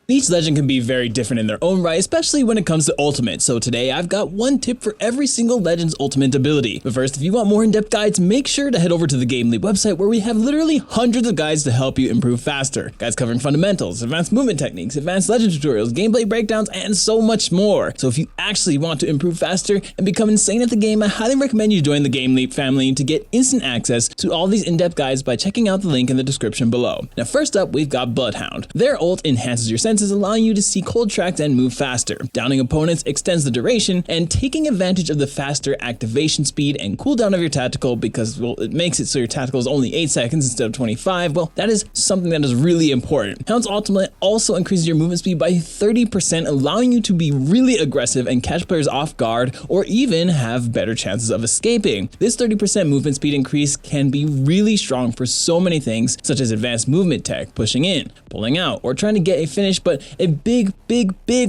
Each legend can be very different in their own right, especially when it comes to ultimate. So today I've got one tip for every single legend's ultimate ability. But first, if you want more in-depth guides, make sure to head over to the GameLeap website where we have literally hundreds of guides to help you improve faster. Guides covering fundamentals, advanced movement techniques, advanced legend tutorials, gameplay breakdowns, and so much more. So if you actually want to improve faster and become insane at the game, I highly recommend you join the GameLeap family to get instant access to all these in-depth guides by checking out the link in the description below. Now first up, we've got Bloodhound. Their ult enhances your senses, allowing you to see cold tracks and move faster. Downing opponents extends the duration, and taking advantage of the faster activation speed and cooldown of your tactical, because, well, it makes it so your tactical is only 8 seconds instead of 25, well, that is something that is really important. Hound's ultimate also increases your movement speed by 30%, allowing you to be really aggressive and catch players off guard, or even have better chances of escaping. This 30% movement speed increase can be really strong for so many things, such as advanced movement tech, pushing in, pulling out, or trying to get a finish, but a big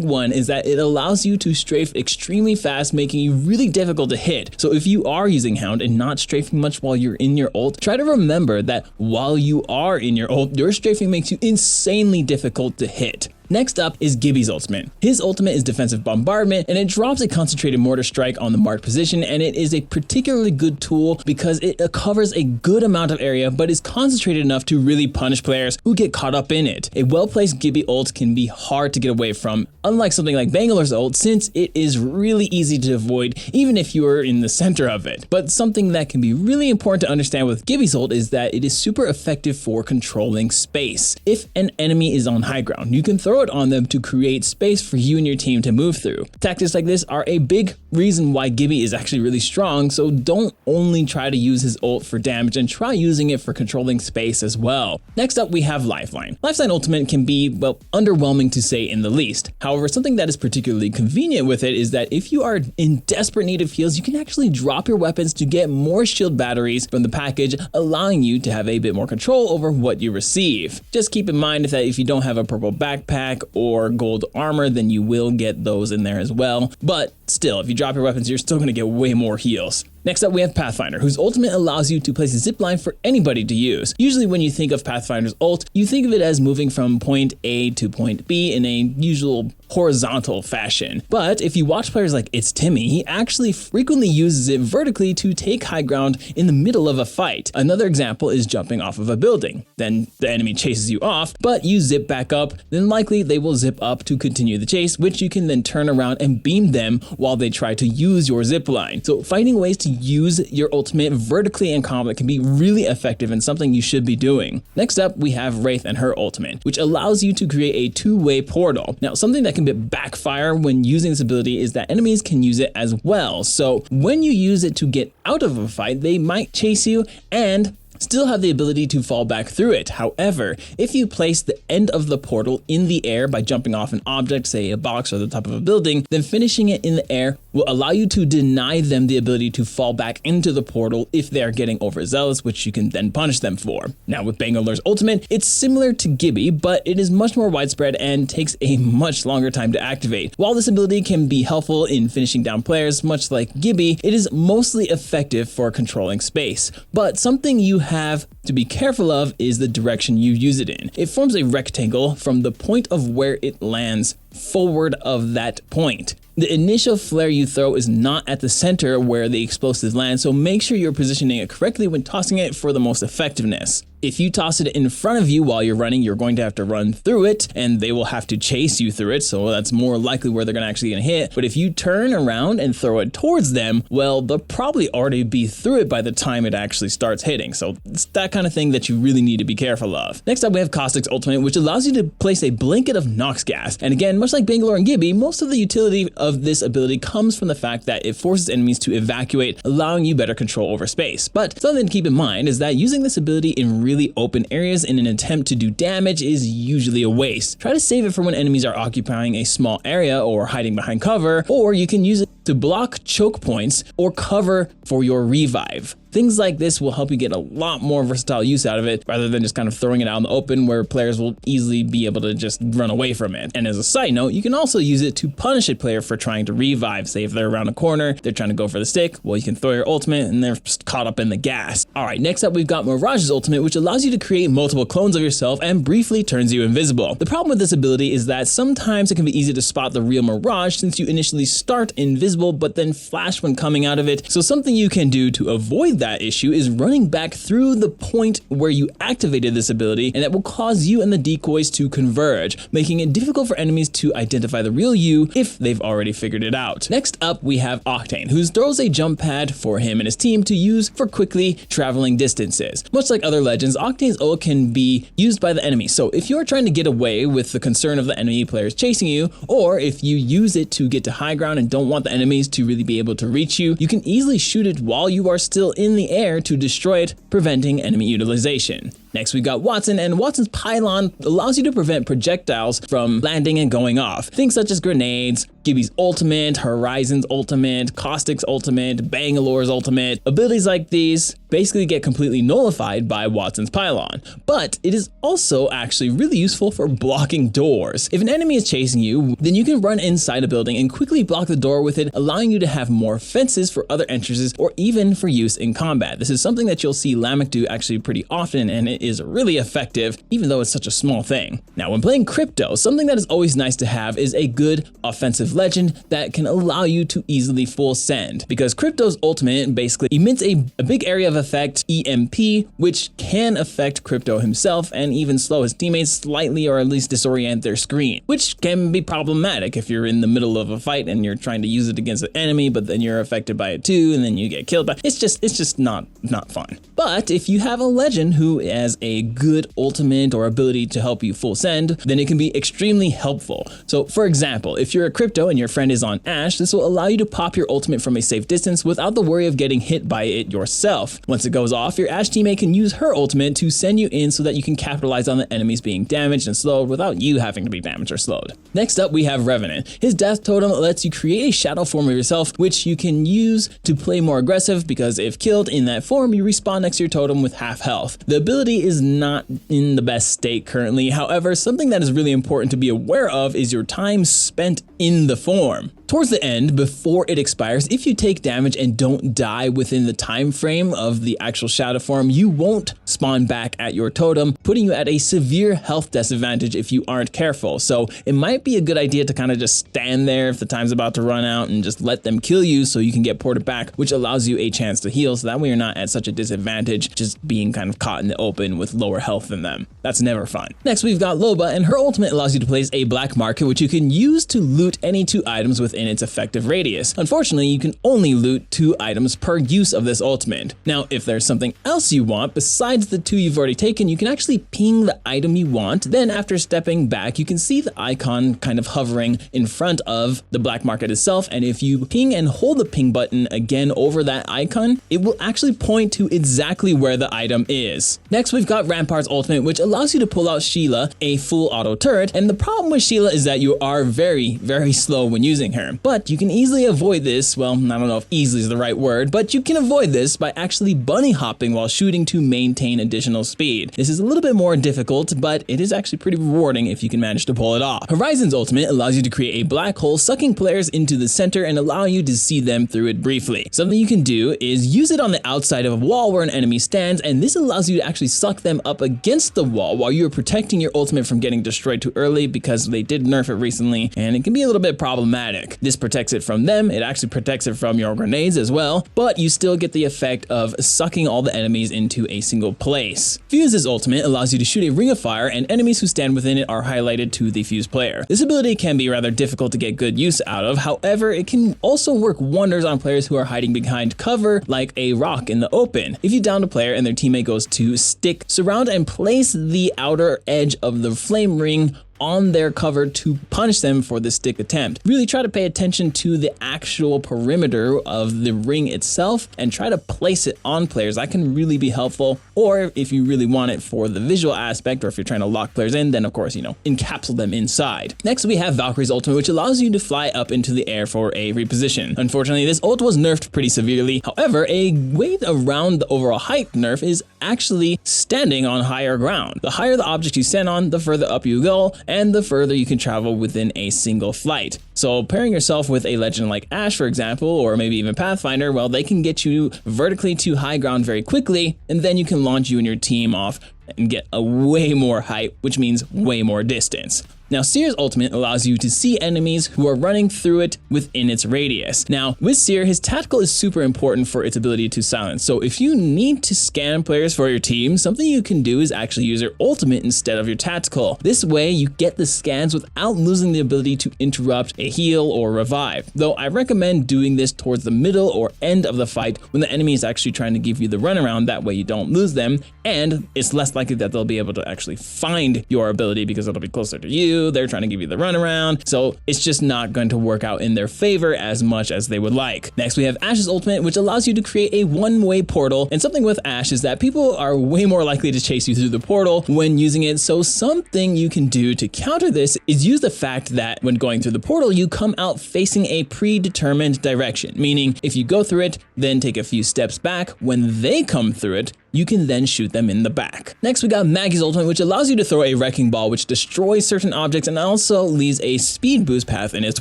one is that it allows you to strafe extremely fast, making you really difficult to hit. So if you are using Hound and not strafing much while you're in your ult, try to remember that while you are in your ult, your strafing makes you insanely difficult to hit. Next up is Gibby's ultimate. His ultimate is defensive bombardment, and it drops a concentrated mortar strike on the marked position, and it is a particularly good tool because it covers a good amount of area but is concentrated enough to really punish players who get caught up in it. A well-placed Gibby ult can be hard to get away from, unlike something like Bangalore's ult, since it is really easy to avoid even if you are in the center of it. But something that can be really important to understand with Gibby's ult is that it is super effective for controlling space. If an enemy is on high ground, you can throw it on them to create space for you and your team to move through. Tactics like this are a big reason why Gibby is actually really strong, so don't only try to use his ult for damage, and try using it for controlling space as well. Next up, we have Lifeline. Lifeline ultimate can be, well, underwhelming to say in the least. However, something that is particularly convenient with it is that if you are in desperate need of heals, you can actually drop your weapons to get more shield batteries from the package, allowing you to have a bit more control over what you receive. Just keep in mind that if you don't have a purple backpack or gold armor, then you will get those in there as well. But still, if you drop your weapons, you're still going to get way more heals. Next up, we have Pathfinder, whose ultimate allows you to place a zipline for anybody to use. Usually when you think of Pathfinder's ult, you think of it as moving from point A to point B in a usual horizontal fashion. But if you watch players like It's Timmy, he actually frequently uses it vertically to take high ground in the middle of a fight. Another example is jumping off of a building. Then the enemy chases you off, but you zip back up, then likely they will zip up to continue the chase, which you can then turn around and beam them while they try to use your zipline. So finding ways to use your ultimate vertically in combat can be really effective and something you should be doing. Next up, we have Wraith and her ultimate, which allows you to create a two-way portal. Now, something that can backfire when using this ability is that enemies can use it as well. So when you use it to get out of a fight, they might chase you and still have the ability to fall back through it. However, if you place the end of the portal in the air by jumping off an object, say a box or the top of a building, then finishing it in the air will allow you to deny them the ability to fall back into the portal if they are getting overzealous, which you can then punish them for. Now with Bangalore's ultimate, it's similar to Gibby, but it is much more widespread and takes a much longer time to activate. While this ability can be helpful in finishing down players, much like Gibby, it is mostly effective for controlling space. But something you have to be careful of is the direction you use it in. It forms a rectangle from the point of where it lands forward of that point. The initial flare you throw is not at the center where the explosives land, so make sure you're positioning it correctly when tossing it for the most effectiveness. If you toss it in front of you while you're running, you're going to have to run through it, and they will have to chase you through it, so that's more likely where they're going to actually hit. But if you turn around and throw it towards them, well, they'll probably already be through it by the time it actually starts hitting. So it's that kind of thing that you really need to be careful of. Next up, we have Caustic's ultimate, which allows you to place a blanket of Nox gas. And again, much like Bangalore and Gibby, most of the utility of this ability comes from the fact that it forces enemies to evacuate, allowing you better control over space. But something to keep in mind is that using this ability in really open areas in an attempt to do damage is usually a waste. Try to save it for when enemies are occupying a small area or hiding behind cover, or you can use it to block choke points or cover for your revive. Things like this will help you get a lot more versatile use out of it rather than just kind of throwing it out in the open where players will easily be able to just run away from it. And as a side note, you can also use it to punish a player for trying to revive. Say if they're around a corner, they're trying to go for the stick, well, you can throw your ultimate and they're just caught up in the gas. All right, next up we've got Mirage's ultimate, which allows you to create multiple clones of yourself and briefly turns you invisible. The problem with this ability is that sometimes it can be easy to spot the real Mirage since you initially start invisible but then flash when coming out of it. So something you can do to avoid that issue is running back through the point where you activated this ability, and that will cause you and the decoys to converge, making it difficult for enemies to identify the real you if they've already figured it out. Next up we have Octane, who throws a jump pad for him and his team to use for quickly traveling distances. Much like other legends, Octane's ult can be used by the enemy, so if you're trying to get away with the concern of the enemy players chasing you, or if you use it to get to high ground and don't want the enemies to really be able to reach you, you can easily shoot it while you are still in the air to destroy it, preventing enemy utilization. Next we got Wattson, and Wattson's pylon allows you to prevent projectiles from landing and going off. Things such as grenades, Gibby's ultimate, Horizon's ultimate, Caustic's ultimate, Bangalore's ultimate. Abilities like these basically get completely nullified by Wattson's pylon. But it is also actually really useful for blocking doors. If an enemy is chasing you, then you can run inside a building and quickly block the door with it, allowing you to have more fences for other entrances or even for use in combat. This is something that you'll see Lamek do actually pretty often, and it is really effective, even though it's such a small thing. Now, when playing Crypto, something that is always nice to have is a good offensive legend that can allow you to easily full send, because Crypto's ultimate basically emits a big area of effect, EMP, which can affect Crypto himself and even slow his teammates slightly, or at least disorient their screen, which can be problematic if you're in the middle of a fight and you're trying to use it against an enemy, but then you're affected by it too, and then you get killed. But it's just not fun. But if you have a legend who has a good ultimate or ability to help you full send, then it can be extremely helpful. So for example, if you're a Crypto and your friend is on Ashe, this will allow you to pop your ultimate from a safe distance without the worry of getting hit by it yourself. Once it goes off, your Ashe teammate can use her ultimate to send you in so that you can capitalize on the enemies being damaged and slowed without you having to be damaged or slowed. Next up we have Revenant. His death totem lets you create a shadow form of yourself, which you can use to play more aggressive, because if killed in that form, you respawn next to your totem with half health. The ability is not in the best state currently. However, something that is really important to be aware of is your time spent in the form. Towards the end, before it expires, if you take damage and don't die within the time frame of the actual shadow form, you won't spawn back at your totem, putting you at a severe health disadvantage if you aren't careful. So it might be a good idea to kind of just stand there if the time's about to run out and just let them kill you so you can get ported back, which allows you a chance to heal, so that way you're not at such a disadvantage just being kind of caught in the open with lower health than them. That's never fun. Next we've got Loba, and her ultimate allows you to place a black market, which you can use to loot any 2 items within its effective radius. Unfortunately, you can only loot 2 items per use of this ultimate. Now, if there's something else you want besides the 2 you've already taken, you can actually ping the item you want. Then after stepping back, you can see the icon kind of hovering in front of the black market itself, and if you ping and hold the ping button again over that icon, it will actually point to exactly where the item is. Next, we've got Rampart's ultimate, which allows you to pull out Sheila, a full auto turret, and the problem with Sheila is that you are very slow when using her. But you can easily avoid this, well, I don't know if easily is the right word, but you can avoid this by actually bunny hopping while shooting to maintain additional speed. This is a little bit more difficult, but it is actually pretty rewarding if you can manage to pull it off. Horizon's ultimate allows you to create a black hole, sucking players into the center and allowing you to see them through it briefly. Something you can do is use it on the outside of a wall where an enemy stands, and this allows you to actually suck them up against the wall while you're protecting your ultimate from getting destroyed too early, because they did nerf it recently and it can be a little bit problematic. This protects it from them, it actually protects it from your grenades as well, but you still get the effect of sucking all the enemies into a single place. Fuse's ultimate allows you to shoot a ring of fire, and enemies who stand within it are highlighted to the Fuse player. This ability can be rather difficult to get good use out of, however, it can also work wonders on players who are hiding behind cover like a rock in the open. If you down a player and their teammate goes to stick, surround and place the outer edge of the flame ring on their cover to punish them for the stick attempt. Really try to pay attention to the actual perimeter of the ring itself and try to place it on players. That can really be helpful. Or if you really want it for the visual aspect, or if you're trying to lock players in, then of course, encapsulate them inside. Next, we have Valkyrie's ultimate, which allows you to fly up into the air for a reposition. Unfortunately, this ult was nerfed pretty severely. However, a way around the overall height nerf is actually standing on higher ground. The higher the object you stand on, the further up you go, and the further you can travel within a single flight. So pairing yourself with a legend like Ashe, for example, or maybe even Pathfinder, well, they can get you vertically to high ground very quickly, and then you can launch you and your team off and get a way more height, which means way more distance. Now, Seer's ultimate allows you to see enemies who are running through it within its radius. Now, with Seer, his tactical is super important for its ability to silence. So if you need to scan players for your team, something you can do is actually use your ultimate instead of your tactical. This way, you get the scans without losing the ability to interrupt a heal or revive. Though I recommend doing this towards the middle or end of the fight when the enemy is actually trying to give you the runaround. That way you don't lose them, and it's less likely that they'll be able to actually find your ability because it'll be closer to you. They're trying to give you the runaround, so it's just not going to work out in their favor as much as they would like. Next, we have Ashe's ultimate, which allows you to create a one-way portal, and something with Ashe is that people are way more likely to chase you through the portal when using it, so something you can do to counter this is use the fact that when going through the portal, you come out facing a predetermined direction, meaning if you go through it, then take a few steps back, when they come through it, you can then shoot them in the back. Next, we got Maggie's ultimate, which allows you to throw a wrecking ball, which destroys certain objects and also leaves a speed boost path in its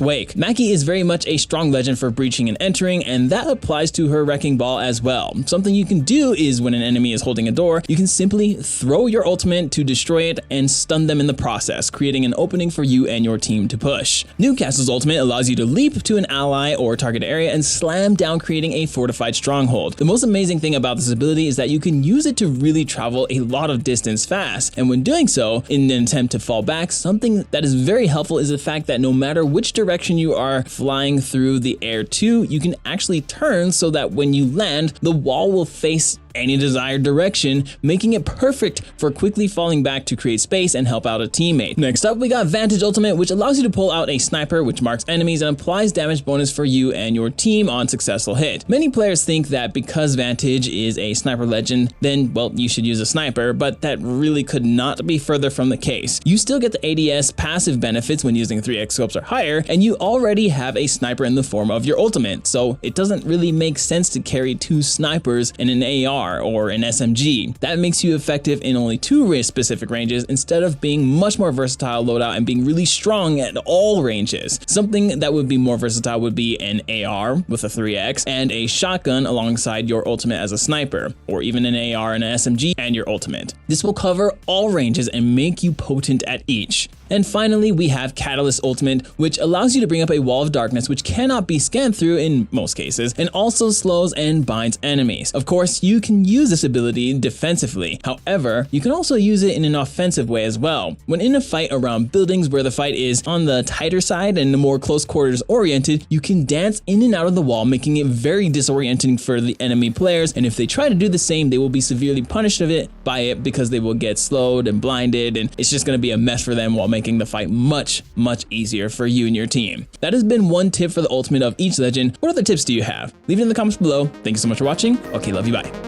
wake. Maggie is very much a strong legend for breaching and entering, and that applies to her wrecking ball as well. Something you can do is when an enemy is holding a door, you can simply throw your ultimate to destroy it and stun them in the process, creating an opening for you and your team to push. Newcastle's ultimate allows you to leap to an ally or target area and slam down, creating a fortified stronghold. The most amazing thing about this ability is that you can use it to really travel a lot of distance fast, and when doing so, in an attempt to fall back, something that is very helpful is the fact that no matter which direction you are flying through the air to, you can actually turn so that when you land, the wall will face any desired direction, making it perfect for quickly falling back to create space and help out a teammate. Next up, we got Vantage ultimate, which allows you to pull out a sniper, which marks enemies and applies damage bonus for you and your team on successful hit. Many players think that because Vantage is a sniper legend, then, well, you should use a sniper, but that really could not be further from the case. You still get the ADS passive benefits when using 3x scopes or higher, and you already have a sniper in the form of your ultimate, so it doesn't really make sense to carry two snipers in an AR or an SMG. That makes you effective in only two specific ranges instead of being much more versatile loadout and being really strong at all ranges. Something that would be more versatile would be an AR with a 3x and a shotgun alongside your ultimate as a sniper, or even an AR and an SMG and your ultimate. This will cover all ranges and make you potent at each. And finally, we have Catalyst ultimate, which allows you to bring up a wall of darkness which cannot be scanned through in most cases, and also slows and binds enemies. Of course, you can use this ability defensively. However, you can also use it in an offensive way as well. When in a fight around buildings where the fight is on the tighter side and more close quarters oriented, you can dance in and out of the wall, making it very disorienting for the enemy players, and if they try to do the same, they will be severely punished by it because they will get slowed and blinded, and it's just going to be a mess for them while making the fight much easier for you and your team. That has been one tip for the ultimate of each legend. What other tips do you have? Leave it in the comments below. Thank you so much for watching. Okay, love you, bye.